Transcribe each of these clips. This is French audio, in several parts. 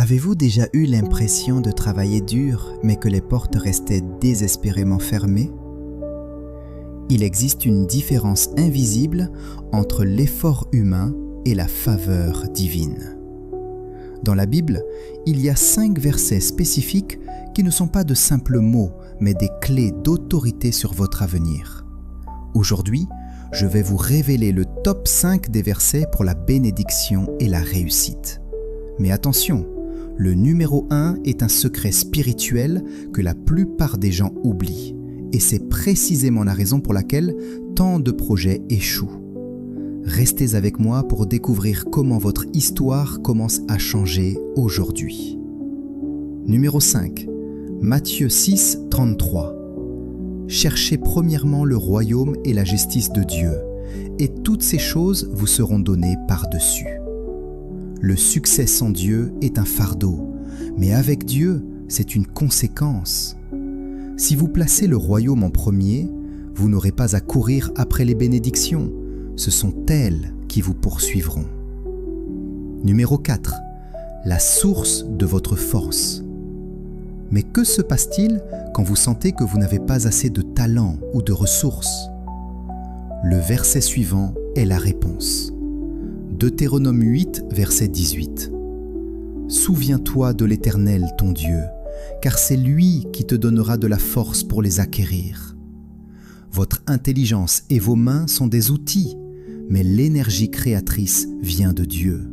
Avez-vous déjà eu l'impression de travailler dur, mais que les portes restaient désespérément fermées? Il existe une différence invisible entre l'effort humain et la faveur divine. Dans la Bible, il y a 5 versets spécifiques qui ne sont pas de simples mots, mais des clés d'autorité sur votre avenir. Aujourd'hui, je vais vous révéler le top 5 des versets pour la bénédiction et la réussite. Mais attention, le numéro 1 est un secret spirituel que la plupart des gens oublient. Et c'est précisément la raison pour laquelle tant de projets échouent. Restez avec moi pour découvrir comment votre histoire commence à changer aujourd'hui. Numéro 5. Matthieu 6, 33. Cherchez premièrement le royaume et la justice de Dieu, et toutes ces choses vous seront données par-dessus. Le succès sans Dieu est un fardeau, mais avec Dieu, c'est une conséquence. Si vous placez le royaume en premier, vous n'aurez pas à courir après les bénédictions. Ce sont elles qui vous poursuivront. Numéro 4. La source de votre force. Mais que se passe-t-il quand vous sentez que vous n'avez pas assez de talent ou de ressources? Le verset suivant est la réponse. Deutéronome 8, verset 18. Souviens-toi de l'Éternel, ton Dieu, car c'est lui qui te donnera de la force pour les acquérir. Votre intelligence et vos mains sont des outils, mais l'énergie créatrice vient de Dieu.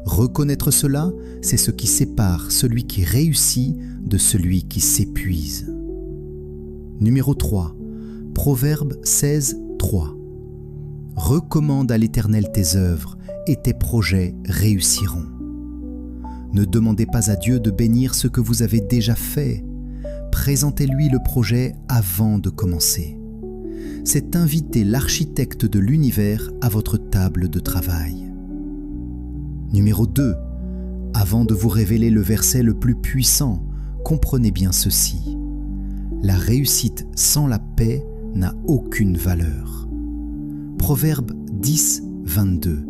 Reconnaître cela, c'est ce qui sépare celui qui réussit de celui qui s'épuise. Numéro 3. Proverbe 16, 3. Recommande à l'Éternel tes œuvres et tes projets réussiront. Ne demandez pas à Dieu de bénir ce que vous avez déjà fait. Présentez-lui le projet avant de commencer. C'est inviter l'architecte de l'univers à votre table de travail. Numéro 2. Avant de vous révéler le verset le plus puissant, comprenez bien ceci. La réussite sans la paix n'a aucune valeur. Proverbe 10, 22.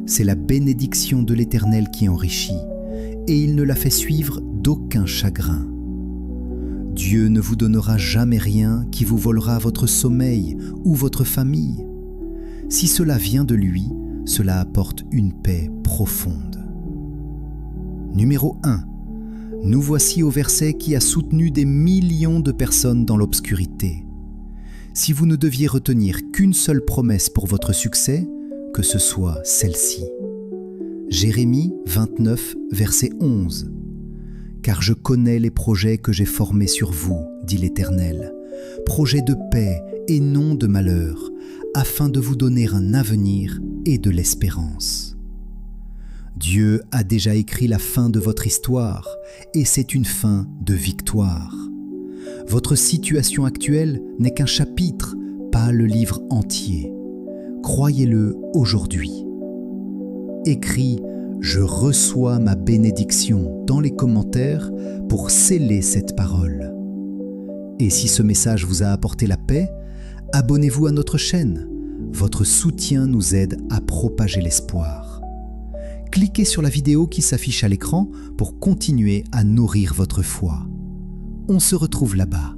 C'est la bénédiction de l'Éternel qui enrichit, et il ne la fait suivre d'aucun chagrin. Dieu ne vous donnera jamais rien qui vous volera votre sommeil ou votre famille. Si cela vient de lui, cela apporte une paix profonde. Numéro 1. Nous voici au verset qui a soutenu des millions de personnes dans l'obscurité. Si vous ne deviez retenir qu'une seule promesse pour votre succès, que ce soit celle-ci. Jérémie 29, verset 11. Car je connais les projets que j'ai formés sur vous, dit l'Éternel, projets de paix et non de malheur, afin de vous donner un avenir et de l'espérance. Dieu a déjà écrit la fin de votre histoire, et c'est une fin de victoire. Votre situation actuelle n'est qu'un chapitre, pas le livre entier. Croyez-le aujourd'hui. Écris « Je reçois ma bénédiction » dans les commentaires pour sceller cette parole. Et si ce message vous a apporté la paix, abonnez-vous à notre chaîne. Votre soutien nous aide à propager l'espoir. Cliquez sur la vidéo qui s'affiche à l'écran pour continuer à nourrir votre foi. On se retrouve là-bas.